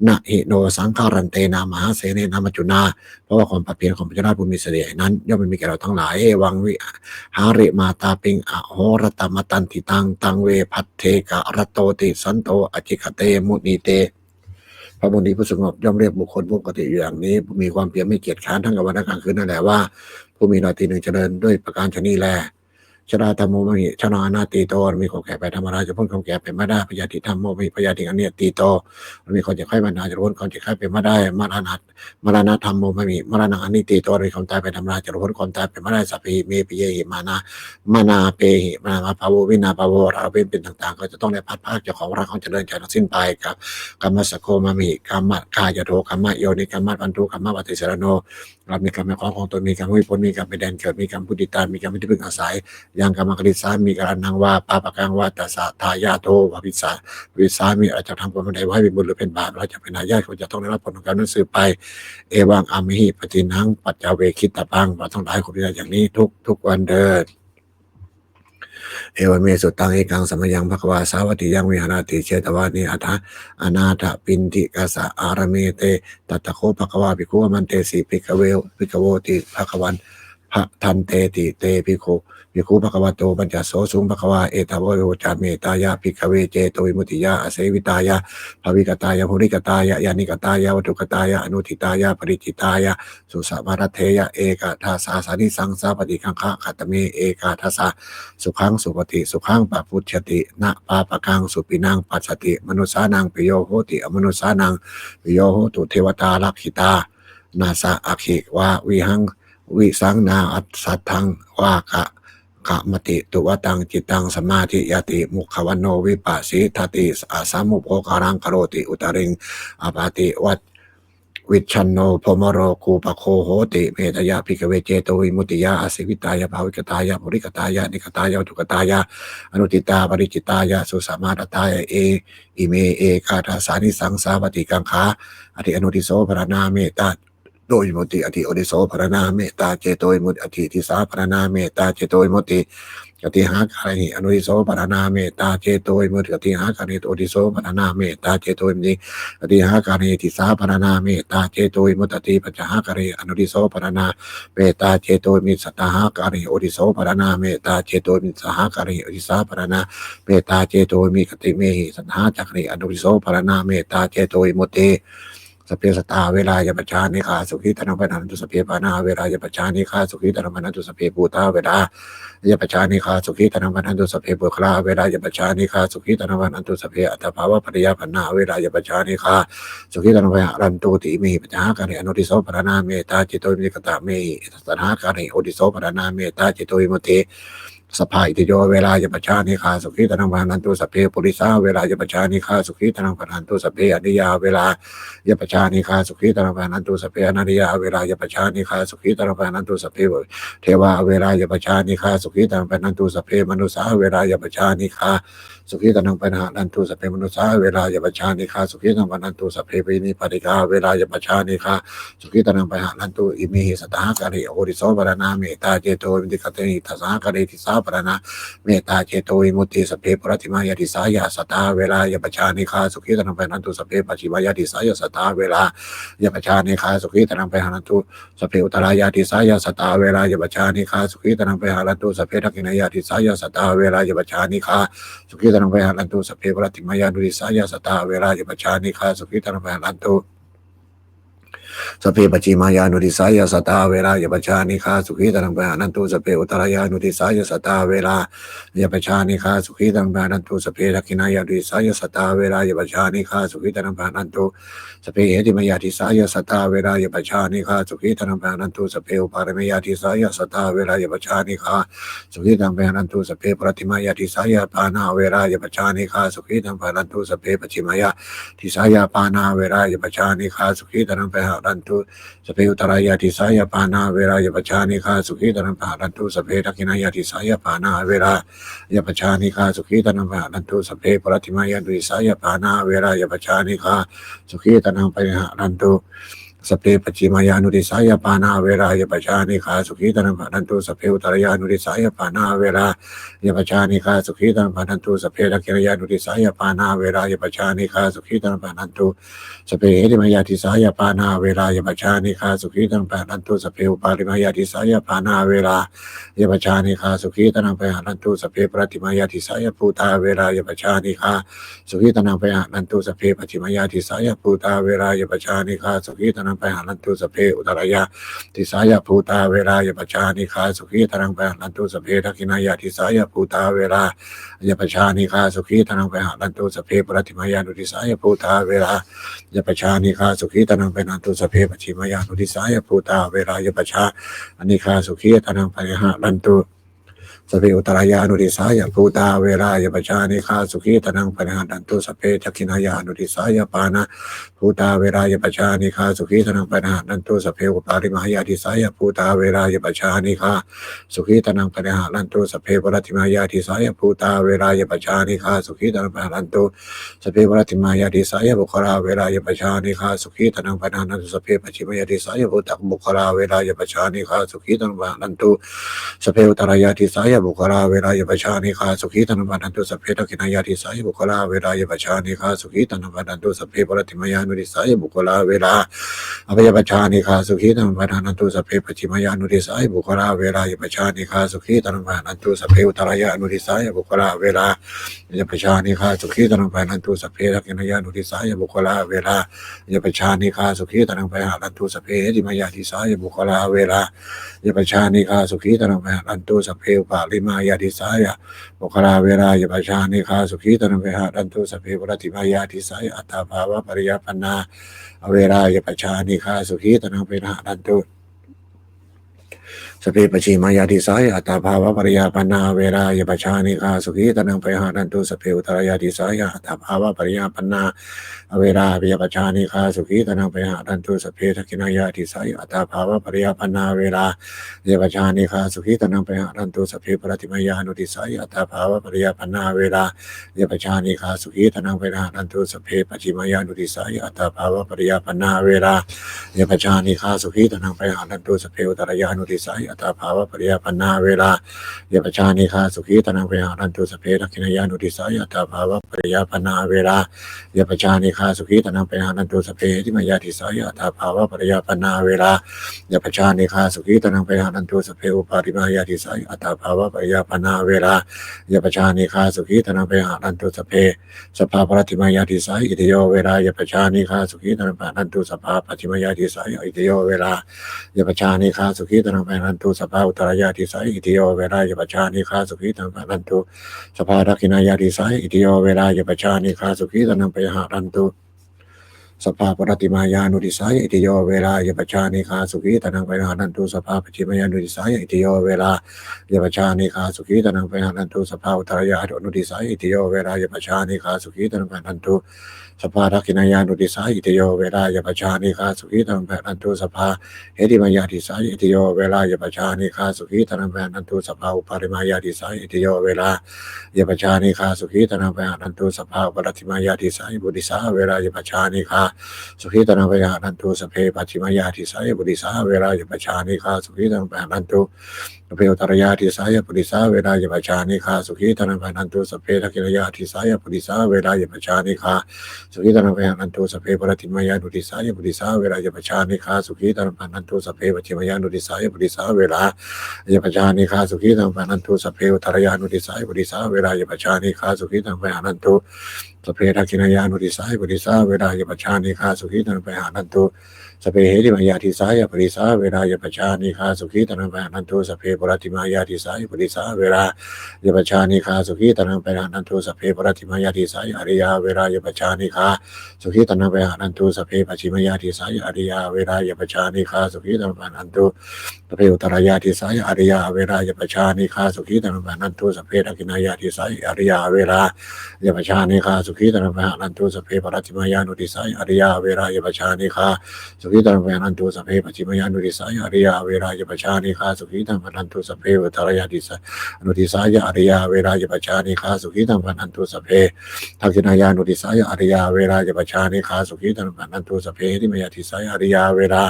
นะหิโนสังฆารันเตนามหาเสเนนามัจจุนาเพราะว่าความเพียรของพระเจ้าผู้มีเสน่ห์นั้นย่อมไม่มีแก่เราทั้งหลายวังวิหาริมาตาปิงอโหรตมตันติตังเวพัทเทกะรตโตติสันโตอจิคเตมุนีเตพระมุนีผู้สงบย่อมเรียกบุคคลปกติอยู่อย่างนี้ผู้มีความเพียรไม่เกียจคร้านทั้งกลางวันและกลางคืนนั่นแหละว่าผู้มีราตรีหนึ่งเจริญด้วยประการชนีแลชราธรรมโมมหิชนานาตีโตมีความแก่ไปธรรมราจะพ้นความแก่ไปไม่ได้พยาธิธรรมโมมีพยาธิอันเนียตีโตมีความเจ็บไข้บรรดาจะพ้นความเจ็บไข้ไปไม่ได้มรณะธรรมโมไม่มีมรณะอันนี้ตีโตมีความตายไปธรรมราจะพ้นความตายไปไม่ได้สัพพิเมปิเยหิมานาเปหิมาภาววินาภาวราเวเป็นต่างๆก็จะต้องได้พัดภาคเจ้าของรักของเจริญจากทั้งสิ้นไปกับกรรมสโคมามิกรรมกายโทกรรมโยนิกรรมปันทุกรรมวัติสรโนเรามีกรรมของตนมีกรรมวิปนมีกรรมเป็นแดนเกิดมีกรรมพุทธิตามีกรรมที่พึ่งอาศัยยังกรรมกฤษสามีการนังว่าปาปะกังว่าตัสสะทายาโทววิสามีอาจจะทำผลใดไว้เป็นบุญหรือเป็นบาปเราจะเป็นนายาเขาจะต้องได้รับผลของการนั้นสืบไปเอวังอามิหิปฏินังปัจจเวคิตปังเราต้องได้คนที่อย่างนี้ทุกวันเดินเอวเมสุตังเอกังสมัยยังภควาสาวัติยังวิหารติเชตวานิอัฏฐอนาถปินติกาสะอารเมเตตัตตะโคภควาภิกขุมันเตสีภิกขโวติภควันพระทันเตติเตภิกขุภควโตปัญจโสสุงภควาเอตวโรจาเมตายาภิกขเวเจโตวิมุตติยาอเสวิตายาภวิกตายาภูริกตายายานิกตายาวัตุกตายาอนุทิตายาปริจิตายาสุสมารัตเทยะเอกทัสสาสานิสังสาปฏิคังคะขัตเมเอกทัสสะสุขังสุปฏิสุขังปะพุชตินะปาปะกังสุปินังปัสสติมนุสานังปิโยโหติอมนุสานังปิโยโหตุเทวตาลักขิตานาสะอขิวาวิหังวิสังนาอัตสัทธังวากะมติตุวตังจิตังสมาธิยติมุขวันโนวิปัสสิทติอาสามุโภคารังคโรติอุตริงอาปาติวัตวิชันโนพมโรคูปโคโหติเมตยาภิกขเวเจโตวิมุตติยาอสิวิตายาภาวิกตายาภูริกตายานิกตายาทุกตายาอนุติตาปริจิตายาสุสมาตตายาอิเมเอกาทาสานิสังสาปฏิกังขาอธิอนุติโสภรณาเมตตาโดยมุติอธิอดิโสภรณาเมตตาเจโตยมุติอธิทิสาภรณาเมตตาเจโตยมุติกติหาการหิอนุติโสภรณาเมตตาเจโตยมุติกติหาการหิโอติโสภรณาเมตตาเจโตยมุติกติหาการหิทิสาภรณาเมตตาเจโตยมุตติปัจจหาการหิอนุติโสภรณาเมตตาเจโตยมิสัตตหาการหิโอติโสภรณาเมตตาเจโตยมิสหาการหิอติสาภรณาเมตตาเจโตยมิกติเมหิสัทธาจักริอนุติโสภรณาเมตตาเจโตยมุติสเปสตาเวลายปชานิคาสุขิตนปนันตุสเปปานาเวลายปชานิคาสุขิตนปนันตุสเปปูตาเวลายปชานิคาสุขิตนปนันตุสเปปุคลาเวลายปชานิคาสุขิตนปนันตุสเปอัตภาวะปริยปันนาเวลายปชานิคาสุขิตนปรันตุติมีปัญหาการอนุติโสปรณาเมตตาจิตโตมิกตาเมหิสถาการโอติโสปรณาเมตตาจิตโตวิมุตติ สภาอิติโยเวลายปัจจานิคาสุขีตนังปะหันตุสัพเพปุริสาเวลายปัจจานิคาสุขีตนังปะหันตุสัพเพอนิยาเวลายปัจจานิคาสุขีตนังปะหันตุสัพเพอนันติยาเวลายปัจจานิคาสุขีตนังปะหันตุสัพเพเทวาเวลายปัจจานิคาสุขีตนังปะหันตุสัพเพมนุสาเวลายปัจจานิคาสุขีตนังปะหันตุสัพเพมนุสาเวลายปัจจานิคาสุขีตนังปะหันตุสัพเพวินิปติกาเวลายปัจจานิคาสุขีตนังปะหันตุอิมิหิสตากะริโอริโสปรณาเมตตาเจโตวินิกเตนิทัสสากะริทิสาปรณาเมตตาเจโตวิมุตติสัพเพปรติมายติสายาสตาเวลายปัจจานิคาสุขีตนังปะหันตุสัพเพปัจฉิมายติสายาสตาเวลายปัจจานิคาสุขีตนังปะหันตุสัพเพอุตรายติสายาสตาเวลายปัจจานิคาสุขีตนังปะหันตุสัพเพทักขินายติสายาสตาเวลายปัจจานิคาสุขีตนังปะหันตุสัพเพปรติมายติสายาสตาเวลายปัจจานิคาสุขีตนังปะหันตุสัพเพปจิมายานุติสายาสตาเวลายปัจจานิคาสุขีตนังปะหันตุสัพเพอุตรายานุติสายาสตาเวลายปัจจานิคาสุขีตนังปะหันตุสัพเพทักขินายติสายาสตาเวลายปัจจานิคาสุขีตนังปะหันตุสัพเพเหติมายติสายาสตาเวลายปัจจานิคาสุขีตนังปะหันตุสัพเพอุปารมยติสายาสตาเวลายปัจจานิคาสุขีตนังปะหันตุสัพเพปรติมายติสายาปานาเวลายปัจจานิคาสุขีตนังปะหันตุสัพเพปจิมายติสายาปานาเวลายปัจจานิคาสุขีตนังปะหันตุสัพเพอุตรายติสายาปานาเวลายปัจจานิคาสุขีตนังปะหันตุสัพเพทักขินายติสายาปานาเวลายปัจจานิคาสุขีตนังปะหันตุสัพเพปรติมายติสายาปานาเวลายปัจจานิคาสุขีตนังปะหันตุสัพเพปจิมายานุติสายปานาเวลายปัจจานิคาสุขีตนังปะหันตุสัพเพอุตรายานุติสายปานาเวลายปัจจานิคาสุขีตนังปะหันตุสัพเพทักขินายนุติสายปานาเวลายปัจจานิคาสุขีตนังปะหันตุสัพเพเหติมายติสายปานาเวลายปัจจานิคาสุขีตนังปะหันตุสัพเพอุปาริมายติสายปานาเวลายปัจจานิคาสุขีตนังปะหันตุสัพเพปรติมายติสายภูตาเวลายปัจจานิคาสุขีตนังปะหันตุสัพเพปจิมายติสายภูตาเวลายปัจจานิคาสุขีตนังปะหันตุสัพเพอุตรายาติสายภูตาเวลายปัจจานิคาสุขีตนังปะหันตุสัพเพทักขินายติสายภูตาเวลายปัจจานิคาสุขีตนังปะหันตุสัพเพปรติมายติสายภูตาเวลายปัจจานิคาสุขีตนังปะหันตุสัพเพปจิมายติสายภูตาเวลายปัจจานิคาสุขีตนังปะหันตุสัพเพอุตรายานุติสายภูตาเวลายปัจจานิคาสุขีตนังปะหันตุสัพเพทักขินายานุติสายปานะภูตาเวลายปัจจานิคาสุขีตนังปะหันตุสัพเพอุปาริมายติสายภูตาเวลายปัจจานิคาสุขีตนังปะหันตุสัพเพปรติมายติสายภูตาเวลายปัจจานิคาสุขีตนังปะหันตุสัพเพปรติมายติสายบุคลาเวลายปัจจานิคาสุขีตนังปะหันตุสัพเพปจิมายติสายภูตะบุคลาเวลายปัจจานิคาสุขีตนังปะหันตุสัพเพอุตรายาติสายบุคลาเวลายปัจจานิคาสุขีตนังปะหันตุสัพเพทักขินายติสายบุคลาเวลายปัจจานิคาสุขีตนังปะหันตุสัพเพปรติมายานุติสายบุคลาเวลาอภัยปัจจานิคาสุขีตนังปะหันตุสัพเพปจิมายานุติสายบุคลาเวลายปัจจานิคาสุขีตนังปะหันตุสัพเพอุตรายานุติสายบุคลาเวลายปัจจานิคาสุขีตนังปะหันตุสัพเพทักขินายนุติสายบุคลาเวลายปัจจานิคาสุขีตนังปะหันตุสัพเพติมายาติสายบุคลาเวลายปัจจานิคาสุขีตนังปะหันตุสัพเพอุปาริมายติสายบุคลาเวลายปัจจานิคาสุขีตนังปะหันตุสัพเพปรติมายติสายอัตตาภาวะปริยปนาเวลายปัจจานิคาสุขีตนังปะหันตุสัพเพปจิมายติสายอัตตาภาวะปริยปนาเวลายปัจจานิคาสุขีตนังปะหันตุสัพเพอุตรายติสายอัตตาภาวะปริยปนาเวลาปิยปัจจานิคาสุขีตนังปะหันตุสัพเพทักขินายติสายอัตตาภาวะปริยปนาเวลาปิยปัจจานิคาสุขีตนังปะหันตุสัพเพปรติมายานุติสายอัตตาภาวะปริยปนาเวลาปิยปัจจานิคาสุขีตนังปะหันตุสัพเพปจิมายานุติสายอัตตาภาวะปริยปนาเวลาปิยปัจจานิคาสุขีตนังปะหันตุสัพเพอุตรายานุติสายอัตตาภาวะปริยปนาเวลาปิยปัจจานิคาสุขีตนังปะหันตุสัพเพทักขินายานุติสายอัตตาภาวะปริยปนาเวลาปิยปัจจานิคาสุขีตนังปะหันตุสัพเพติมายาติสายอัตตาภาวะปริยปนาเวลายปัจจานิคาสุขีตนังปะหันตุสัพเพอุปาริมายติสายอัตตาภาวะปริยปนาเวลายปัจจานิคาสุขีตนังปะหันตุสัพเพสภาปรติมายติสายอิติโยเวลายปัจจานิคาสุขีตนังปะหันตุสภาปฏิมายติสายอิติโยเวลายปัจจานิคาสุขีตนังปะหันตุสภาอุตรายติสายอิติโยเวลายปัจจานิคาสุขีตนังปะหันตุสภาทักขินายติสายอิติโยเวลายปัจจานิคาสุขีตนังปะหันตุ สภาปรติมายานุติสายอิติโยเวลายปชานิคาสุขีตนังไปหานันตุสภาปจิมายานุติสายอิติโยเวลายปชานิคาสุขีตนังไปหานันตุสภาอุตรยานุติสายอิติโยเวลายปชานิคาสุขีตนังไปหานันตุสภาทักขินายานุติสายอิติโยเวลายปชานิคาสุขีตนังไปหานันตุสภาเหติมายาติสายอิติโยเวลายปชานิคาสุขีตนังไปหานันตุสภาอุปาริมายาติสายอิติโยเวลายปชานิคาสุขีตนังไปหานันตุสภาอุปรติมายาติสายบุติสาเวลายปชานิคาสุขีตนังไปหานันตุสเพปัจฉิมายาติสายบุติสาเวลายปชานิคาสุขีตนังไปหานันตุสเพอุตรยาติสายบุติสาเวลายปชานิคาสุขีตนังไปหานันตุสเพทักขินายาติสายบุติสาเวลายปชานิคาสุขีตนังไปหานันตุสเพปรติมายานุติสายบุติสาเวลายปชานิคาสุขีตนังไปหานันตุสเพปัจฉิมายานุติสายบุติสาเวลายปชานิคาสุขีตนังไปหานันตุสเพอุตรยานุติสายบุติสาเวลายปชานิคาสุขีตนังไปหานันตุสเพทักขินายานุติสายบุติสาเวลายปชานิคาสุขีตนังไปหานันตุสเพเหติมายาติสายบุติสาเวลายปชานิคาสุขีตนังไปหานันตุสเพปรติมายาติสายบุติสาเวลายปชานิคาสุขีตนังไปหานันตุสเพปรติมายาติสายอริยาเวลายปชานิคาสุขีตนังไปหานันตุสเพปัจฉิมายาติสายอริยาเวลายปชานิคาสุขีตนังไปหานันตุสเพอุตรยาติสายอริยาเวลายปชานิคาสุขีตนังไปหานันตุสเพทักขินายาติสายอริยาเวลายปชานิคาสุขีตนังไปหานันตุสเพปรติมายานุติสายอริยาเวลายปชานิคาสุขีตนังไปหานันตุสเพปัจฉิมายานุติสายอริยาเวลายปชานิคาสุขีตนังไปหานันตุสเพอุตรยาติสายอนุติสายอริยาเวลายปชานิคาสุขีตนังไปหานันตุสเพทักขินายานุติสายอริยาเวลายปชานิคาสุขีตนังไปหานันตุสเพที่มายาติสายอริยาเวลา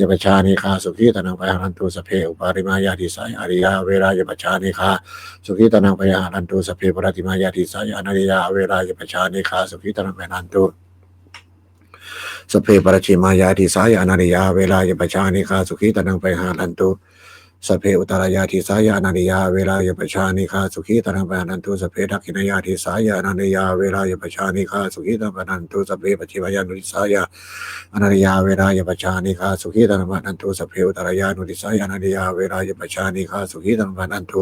ยปชานิคาสุขีตนังไปหานันตุสเพอุปาริมายาติสายอริยาเวลายปชานิคาสุขีตนังไปหานันตุสเพปรติมายาติสายอริยาเวลายปชานิคาสุขีตนังไปหานันตุสเพปรชิมายาติสายอริยาเวลายปชานิคาสุขีตนังไปหานันตุสเพอุตรยาติสายอริยาเวลายปชานิคาสุขีตนังไปหานันตุสเพทักขินายาติสายอริยาเวลายปชานิคาสุขีตนังไปหานันตุสเพปัจฉิมายานุติสายอริยาเวลายปชานิคาสุขีตนังไปหานันตุสเพอุตรยานุติสายอริยาเวลายปชานิคาสุขีตนังไปหานันตุ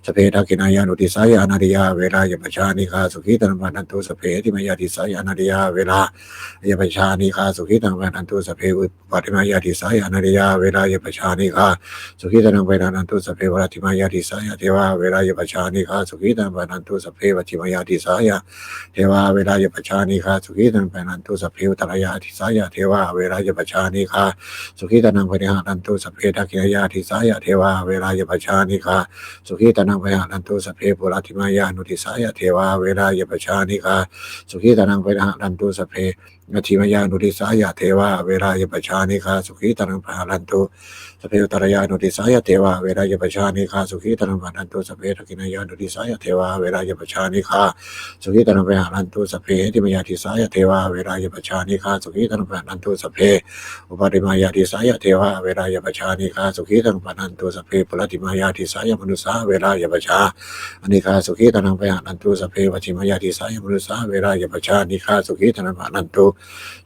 สเพทักขินายานุติสายอริยาเวลายปชานิคาสุขีตนังไปหานันตุสเพที่มายาติสายอริยาเวลายปชานิคาสุขีตนังไปหานันตุสเพอุปาริมายาติสายอริยาเวลายปชานิคาสุขีตนังไปหานันตุสเพวรติมายาติสายเทวาเวลายปชานิคาสุขีตังปนันตุสเพวติมายาติสายเทวาเวลายปชานิคาสุขีตังปนันตุสเพวตรยาติสายเทวาเวลายปชานิคาสุขีตังปนิหานันตุสเพทักขินายาติสายเทวาเวลายปชานิคาสุขีตังปนิหานันตุสเพปุรติมายานุติสายเทวาเวลายปชานิคาสุขีตังปนิหานันตุสเพนาทิมายานุติสายเทวาเวลายปชานิคาสุขีตังปนิหานันตุสเพอุตรยานุติสายเทวาเวลายปชานิคาสุขีตนังปนันตุสเพทักขินายานุติสายเทวาเวลายปชานิคาสุขีตนังปนันตุสเพที่มายาติสายเทวาเวลายปชานิคาสุขีตนังปนันตุสเพอุปาริมายาติสายเทวาเวลายปชานิคาสุขีตนังปนันตุสเพปุรติมายาติสายมนุสาเวลายปชาอนิคาสุขีตนังปนันตุสเพวัชิมายาติสายมนุสาเวลายปชานิคาสุขีตนังปนันตุ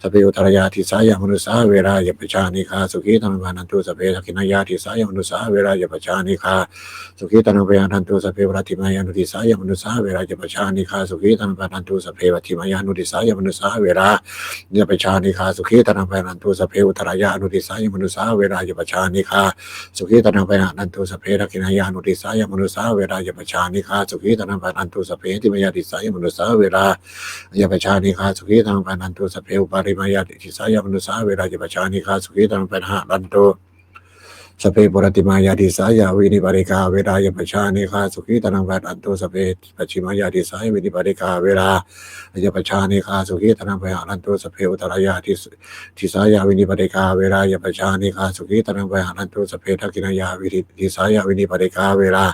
สเพอุตรยาติสายมนุสาเวลายปชานิคาสุขีตนังปนันตุสเพทักขินายาติสายมนุสาเวลายปชานิคาสุขีตนังปนันตุสเพวรติมายานุติสายมนุสาเวลายปชานิคาสุขีตนังปนันตุสเพวัติมายานุติสายมนุสาเวลายปชานิคาสุขีตนังปนันตุสเพอุตรยานุติสายมนุสาเวลายปชานิคาสุขีตนังปนันตุสเพทักขินายานุติสายมนุสาเวลายปชานิคาสุขีตนังปนันตุสเพติมายาติสายมนุสาเวลายปชานิคาสุขีตนังปนันตุสเพอุปาริมายาติสายมนุสาเวลายปชานิคาสุขีตนังปนันตุสเพปุรติมายาติสายวินิปริกาเวลายปชานิคาสุขีตนังปนันตุสเพปัจฉิมายาติสายวินิปริกาเวลายปชานิคาสุขีตนังปนันตุสเพอุตรยาติสายวินิปริกาเวลายปชานิคาสุขีตนังปนันตุสเพทักขินายาวินิสายวินิปริกาเวลา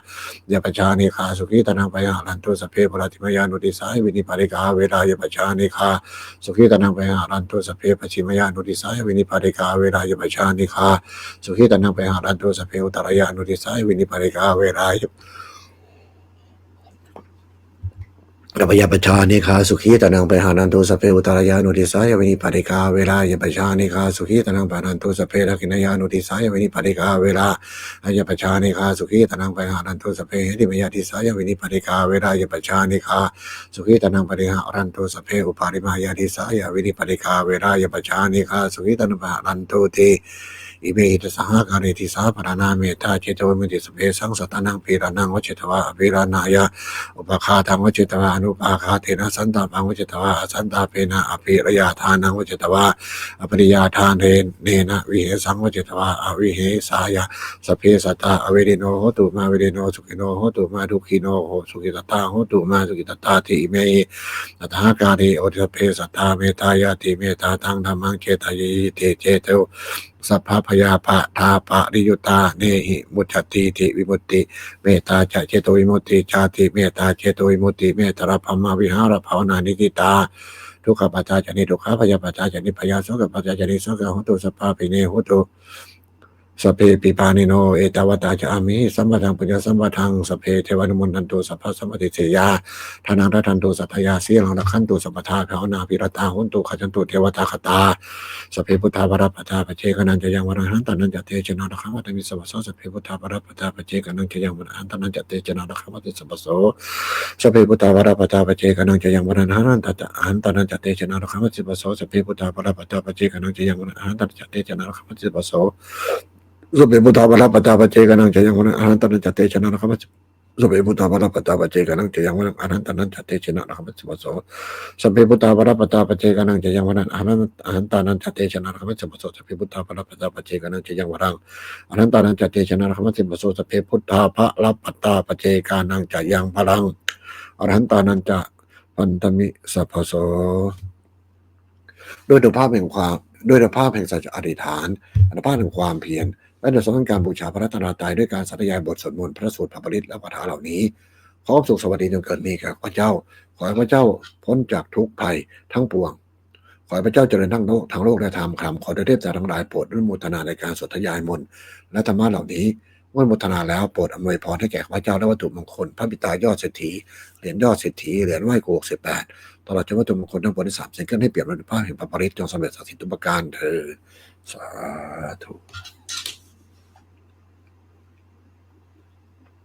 ยปชานิคาสุขีตนังปนันตุสเพปุรติมายานุติสายวินิปริกาเวลายปชานิคาสุขีตนังปนันตุสเพปัจฉิมายานุติสายวินิปริกาเวลายปชานิคาสุขีตนังปนันตุสเพอุตรยานุติสายวินิปริกาเวลาย ระพยาปชานิคาสุขีตนังไปหานันตุสเปอุตรายานุติสายวินิปาริกาเวลายปชานิคาสุขีตนังไปหานันตุสเปทักินายานุติสายวินิปาริกาเวลายปชานิคาสุขีตนังไปหานันตุสเปหิมยาติสายวินิปาริกาเวลายปชานิคาสุขีตนังไปหานันตุสเปอุปาริมายาติสายวินิปาริกาเวลายปชานิคาสุขีตนังไปหานันตุติอิเมหิตสหการิติสาปรานาเมตาเจตวิมุติสเปสังสตานังปีรานังวจิตวะอภิรานายะอุปคาทังวจิตวะอนุปาคาเทนะสันตาปังวจิตวะสันตาเปนะอภิรยาทานังวจิตวะอภิรยาทานเนนะวิเหสังวจิตวะอวิเหสายะสเพสตาอเวริโนโหตุมาเวริโนสุขิโนโหตุมาดุขิโนโหสุขิตตาโหตุมาสุขิตตาติเมหิตถาการิโอทิสเพสตาเมตายาติเมตาตังธัมมังเจตายเตเจโตสัพพพยาปะทาปะริยุตาเนหิมุจติติวิมุตติเมตตาจะเจโตวิมุตติชาติเมตตาเจโตวิมุตติเมตตาภมวิหารภาวนานิติตาทุกขปัจจาจนิทุกขพยาปัจจาจนิพยาโสกปัจจาจนิโสกหุตุสัพพะปิเนหุตุสเพปิปานิโนเอตาวตาจามิสัมปทังปุญญสัมปทังสเพเทวานุมนันตุสัพพะสัมปติเสยาทานังรัตันตุสัทธยาสีลังรักขันตุสัพพทาภาวนาภิรตาหุนตุขจันตุเทวตาคตาสเพพุทธาภรปัจจาปเจกนันจะยังวรหันตานันจะเตจนารักขมัตมิสัพพโสสเพพุทธาภรปัจจาปเจกนันจะยังวรหันตานันจะเตจนารักขมัตสัพพโสสเพพุทธาภรปัจจาปเจกนันจะยังวรหันตาหันตานันจะเตจนารักขมัตสัพพโสสเพพุทธาภรปัจจาปเจกนันจะยังวรหันตานันจะเตจนารักขมัตสัพพโสสุเปปุตตาภรปัจจาปเจกนังจะยังวันอนันตนันจะเตชนะนะครับสุเปปุตตาภรปัจจาปเจกนังจะยังวันอนันตนันจะเตชนะนะครับสุปโสสุเปปุตตาภรปัจจาปเจกนังจะยังวันอนันตนันจะเตชนะนะครับสุปโสสุเปปุตตาภรปัจจาปเจกนังจะยังวันอนันตนันจะเตชนะนะครับสุปโสสุเปปุตตาภรปัจจาปเจกนังจะยังพลังอรหันตานันจะปันตมิสัพพโสด้วยภาพแห่งความด้วยภาพแห่งสัจจะอธิษฐานอนุภาพแห่งความเพียรและโดยสำคัญการบูชาพระรัตนตรัยด้วยการสาธยายบทสวดมนต์พระสูตรพระปริตและคาถาเหล่านี้ขอสุขสวัสดีจงเกิดมีแก่พระเจ้าขอให้พระเจ้าพ้นจากทุกภัยทั้งปวงขอให้พระเจ้าเจริญทั้งโลกและธรรมคำขอเทพจากทั้งหลายโปรดอนุโมทนาในการสวดทยายมนต์และธรรมะเหล่านี้เมื่ออนุโมทนาแล้วโปรดอำนวยพรให้แก่พระเจ้าและวัตถุมงคลพระบิดายอดเศรษฐีเหรียญยอดเศรษฐีเหรียญไหว้ครู68ตลอดจนวัตถุมงคลทั้งปวงที่3เสกให้เปรียบด้วยภาพแห่งพระปริตจงสำเร็จสักดิ์สิทธิ์ทุกประการเถิดสาธุ